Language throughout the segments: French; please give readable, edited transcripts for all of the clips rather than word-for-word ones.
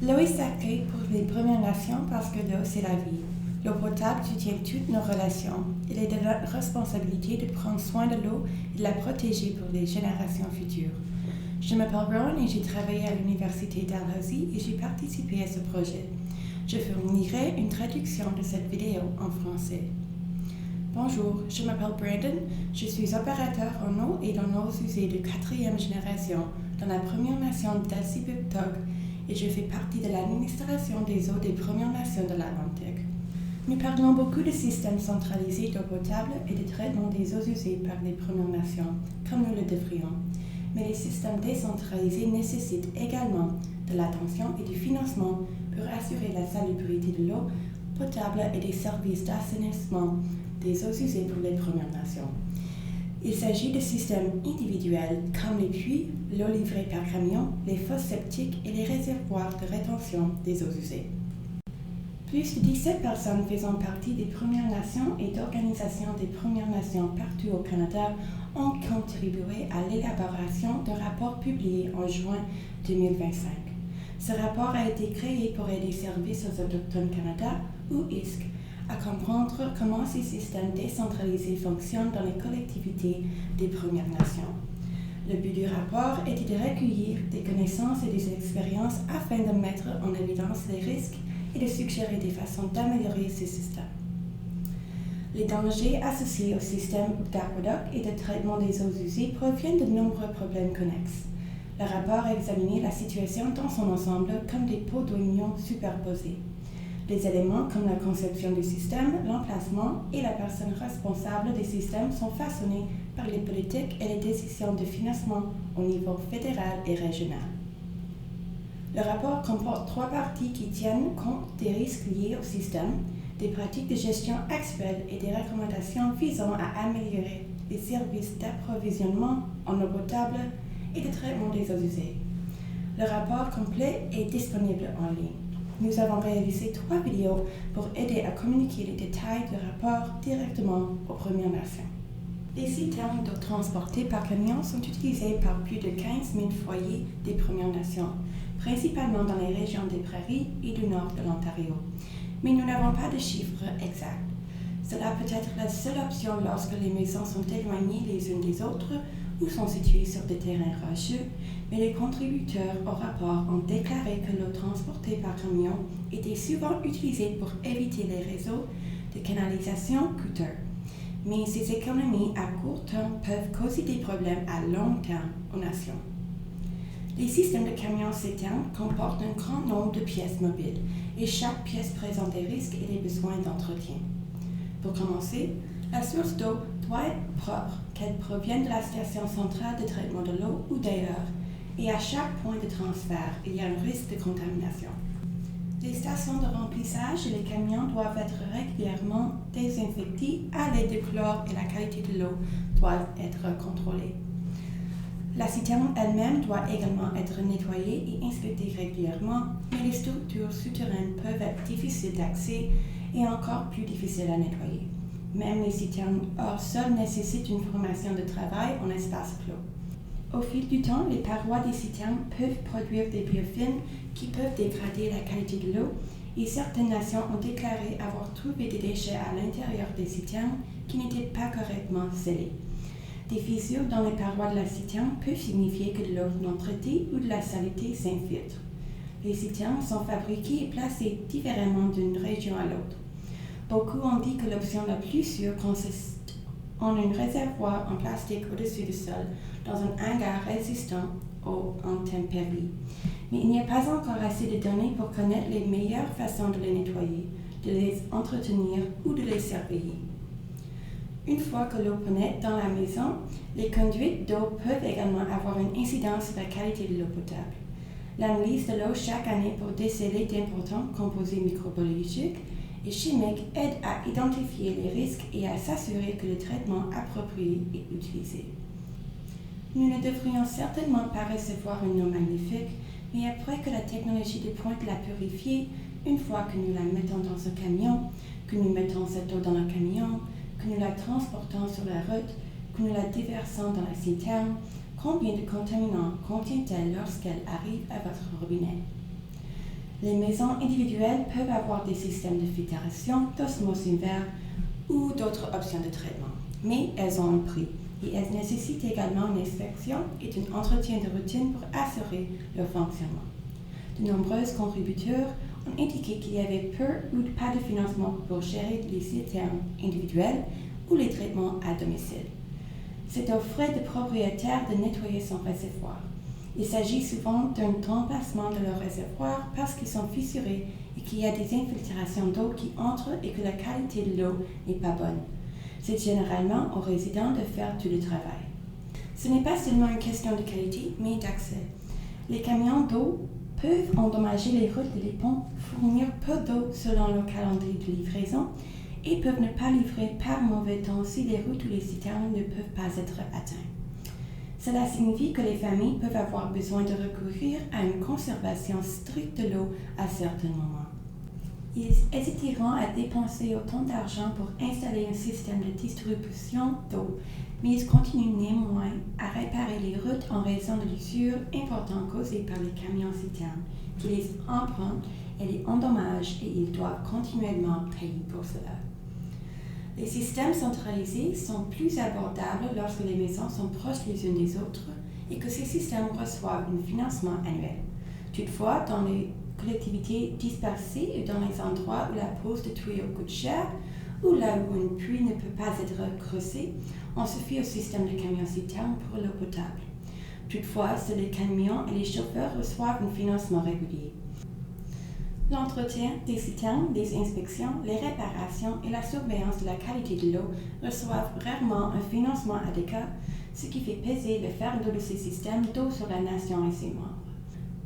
L'eau est sacrée pour les Premières Nations parce que l'eau, c'est la vie. L'eau potable soutient toutes nos relations. Il est de notre responsabilité de prendre soin de l'eau et de la protéger pour les générations futures. Je m'appelle Rowan et j'ai travaillé à l'Université Dalhousie et j'ai participé à ce projet. Je fournirai une traduction de cette vidéo en français. Bonjour, je m'appelle Brandon, je suis opérateur en eau et dans l'eau usée de 4e génération dans la Première Nation d'Elsipogtog et je fais partie de l'administration des eaux des Premières Nations de l'Atlantique. Nous parlons beaucoup de systèmes centralisés d'eau potable et de traitement des eaux usées par les Premières Nations, comme nous le devrions. Mais les systèmes décentralisés nécessitent également de l'attention et du financement pour assurer la salubrité de l'eau potable et des services d'assainissement des eaux usées pour les Premières Nations. Il s'agit de systèmes individuels comme les puits, l'eau livrée par camion, les fosses septiques et les réservoirs de rétention des eaux usées. Plus de 17 personnes faisant partie des Premières Nations et d'organisations des Premières Nations partout au Canada ont contribué à l'élaboration d'un rapport publié en juin 2025. Ce rapport a été créé pour aider Services aux Autochtones Canada, ou ISC, à comprendre comment ces systèmes décentralisés fonctionnent dans les collectivités des Premières Nations. Le but du rapport était de recueillir des connaissances et des expériences afin de mettre en évidence les risques et de suggérer des façons d'améliorer ces systèmes. Les dangers associés au système d'aqueduc et de traitement des eaux usées proviennent de nombreux problèmes connexes. Le rapport a examiné la situation dans son ensemble comme des pots d'oignons superposés. Les éléments comme la conception du système, l'emplacement et la personne responsable des systèmes sont façonnés par les politiques et les décisions de financement au niveau fédéral et régional. Le rapport comporte 3 parties qui tiennent compte des risques liés au système, des pratiques de gestion actuelles et des recommandations visant à améliorer les services d'approvisionnement en eau potable et de traitement des eaux usées. Le rapport complet est disponible en ligne. Nous avons réalisé 3 vidéos pour aider à communiquer les détails du rapport directement aux Premières Nations. Les citernes d'eau transportées par camion sont utilisées par plus de 15 000 foyers des Premières Nations, principalement dans les régions des Prairies et du nord de l'Ontario. Mais nous n'avons pas de chiffres exacts. Cela peut être la seule option lorsque les maisons sont éloignées les unes des autres ou sont situées sur des terrains rocheux, mais les contributeurs au rapport ont déclaré que l'eau transportée par camion était souvent utilisée pour éviter les réseaux de canalisation coûteux. Mais ces économies à court terme peuvent causer des problèmes à long terme aux nations. Les systèmes de camions-citernes comportent un grand nombre de pièces mobiles et chaque pièce présente des risques et des besoins d'entretien. Pour commencer, la source d'eau doit être propre, qu'elle provienne de la station centrale de traitement de l'eau ou d'ailleurs, et à chaque point de transfert, il y a un risque de contamination. Les stations de remplissage et les camions doivent être régulièrement désinfectés à l'aide de chlore et la qualité de l'eau doit être contrôlée. La citerne elle-même doit également être nettoyée et inspectée régulièrement, mais les structures souterraines peuvent être difficiles d'accès et encore plus difficiles à nettoyer. Même les citernes hors sol nécessitent une formation de travail en espace clos. Au fil du temps, les parois des citernes peuvent produire des biofilms qui peuvent dégrader la qualité de l'eau et certaines nations ont déclaré avoir trouvé des déchets à l'intérieur des citernes qui n'étaient pas correctement scellés. Des fissures dans les parois de la citerne peuvent signifier que de l'eau non traitée ou de la saleté s'infiltre. Les citernes sont fabriquées et placées différemment d'une région à l'autre. Beaucoup ont dit que l'option la plus sûre consiste en un réservoir en plastique au-dessus du sol, dans un hangar résistant aux intempéries. Mais il n'y a pas encore assez de données pour connaître les meilleures façons de les nettoyer, de les entretenir ou de les surveiller. Une fois que l'eau pénètre dans la maison, les conduites d'eau peuvent également avoir une incidence sur la qualité de l'eau potable. L'analyse de l'eau chaque année pour déceler d'importants composés microbiologiques et chimiques aide à identifier les risques et à s'assurer que le traitement approprié est utilisé. Nous ne devrions certainement pas recevoir une eau magnifique, mais après que la technologie de pointe l'a purifiée, une fois que nous la mettons dans un camion, que nous mettons cette eau dans le camion, que nous la transportons sur la route, que nous la déversons dans la citerne, combien de contaminants contient-elle lorsqu'elle arrive à votre robinet? Les maisons individuelles peuvent avoir des systèmes de filtration, d'osmose inverse ou d'autres options de traitement, mais elles ont un prix et elles nécessitent également une inspection et un entretien de routine pour assurer leur fonctionnement. De nombreux contributeurs ont indiqué qu'il y avait peu ou pas de financement pour gérer les citernes individuelles ou les traitements à domicile. C'est aux frais du propriétaire de nettoyer son réservoir. Il s'agit souvent d'un remplacement de leur réservoir parce qu'ils sont fissurés et qu'il y a des infiltrations d'eau qui entrent et que la qualité de l'eau n'est pas bonne. C'est généralement aux résidents de faire tout le travail. Ce n'est pas seulement une question de qualité, mais d'accès. Les camions d'eau peuvent endommager les routes et les ponts, fournir peu d'eau selon leur calendrier de livraison et peuvent ne pas livrer par mauvais temps si les routes ou les citernes ne peuvent pas être atteintes. Cela signifie que les familles peuvent avoir besoin de recourir à une conservation stricte de l'eau à certains moments. Ils hésiteront à dépenser autant d'argent pour installer un système de distribution d'eau, mais ils continuent néanmoins à réparer les routes en raison de l'usure importante causée par les camions-citernes, qui les empruntent et les endommagent et ils doivent continuellement payer pour cela. Les systèmes centralisés sont plus abordables lorsque les maisons sont proches les unes des autres et que ces systèmes reçoivent un financement annuel. Toutefois, dans les collectivités dispersées et dans les endroits où la pose de tuyaux coûte cher ou là où une puits ne peut pas être creusée, on se fie au système de camions-citernes pour l'eau potable. Toutefois, seuls les camions et les chauffeurs reçoivent un financement régulier. L'entretien des citernes, les inspections, les réparations et la surveillance de la qualité de l'eau reçoivent rarement un financement adéquat, ce qui fait peser le fardeau de ces systèmes d'eau sur la nation et ses membres.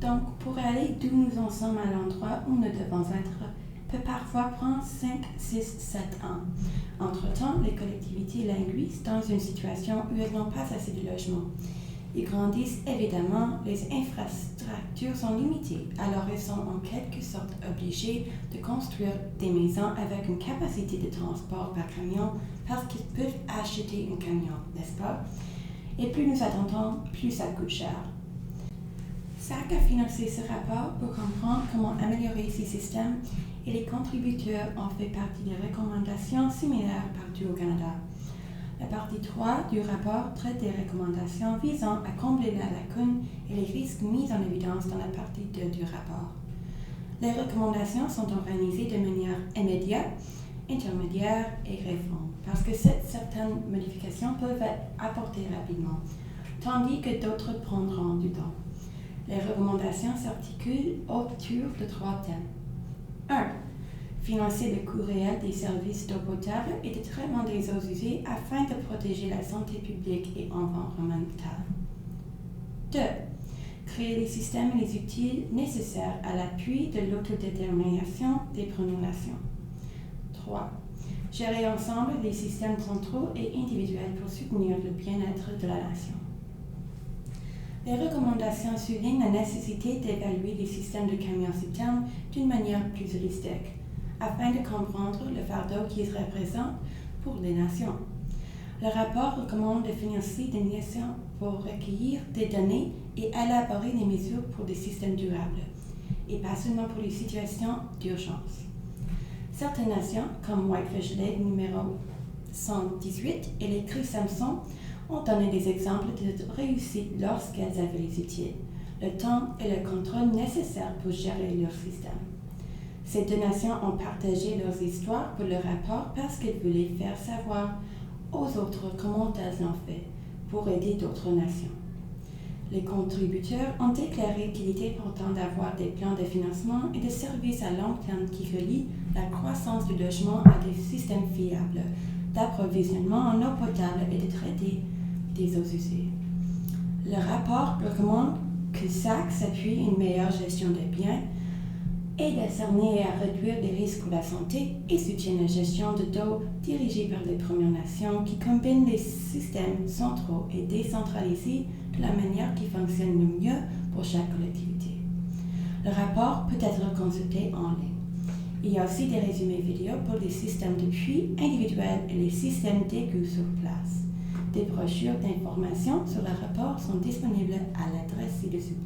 Donc, pour aller d'où nous en sommes à l'endroit où nous devons être, peut parfois prendre 5, 6, 7 ans. Entre-temps, les collectivités linguisent dans une situation où elles n'ont pas assez de logements. Ils grandissent évidemment, les infrastructures sont limitées, alors elles sont en quelque sorte obligées de construire des maisons avec une capacité de transport par camion parce qu'ils peuvent acheter un camion, n'est-ce pas? Et plus nous attendons, plus ça coûte cher. SAC a financé ce rapport pour comprendre comment améliorer ces systèmes et les contributeurs ont fait partie des recommandations similaires partout au Canada. La partie 3 du rapport traite des recommandations visant à combler la lacune et les risques mis en évidence dans la partie 2 du rapport. Les recommandations sont organisées de manière immédiate, intermédiaire et réforme, parce que certaines modifications peuvent être apportées rapidement, tandis que d'autres prendront du temps. Les recommandations s'articulent autour de 3 thèmes. 1. Financer le coût réel des services d'eau potable et de traitement des eaux usées afin de protéger la santé publique et environnementale. 2. Créer les systèmes et les outils nécessaires à l'appui de l'autodétermination des Premières Nations. 3. Gérer ensemble les systèmes centraux et individuels pour soutenir le bien-être de la nation. Les recommandations soulignent la nécessité d'évaluer les systèmes de camions-citernes d'une manière plus holistique, afin de comprendre le fardeau qu'ils représentent pour les nations. Le rapport recommande de financer des nations pour recueillir des données et élaborer des mesures pour des systèmes durables, et pas seulement pour les situations d'urgence. Certaines nations, comme Whitefish Lake numéro 118 et les crues Samson, ont donné des exemples de réussite lorsqu'elles avaient les outils, le temps et le contrôle nécessaires pour gérer leur système. Ces 2 nations ont partagé leurs histoires pour le rapport parce qu'elles voulaient faire savoir aux autres comment elles l'ont fait pour aider d'autres nations. Les contributeurs ont déclaré qu'il était important d'avoir des plans de financement et de services à long terme qui relient la croissance du logement à des systèmes fiables d'approvisionnement en eau potable et de traiter des eaux usées. Le rapport recommande que SAC s'appuie sur une meilleure gestion des biens, aide à cerner et à réduire les risques pour la santé et soutienne la gestion de l'eau dirigée par les Premières Nations qui combine les systèmes centraux et décentralisés de la manière qui fonctionne le mieux pour chaque collectivité. Le rapport peut être consulté en ligne. Il y a aussi des résumés vidéo pour les systèmes de puits individuels et les systèmes d'égouts sur place. Des brochures d'informations sur le rapport sont disponibles à l'adresse ci-dessous.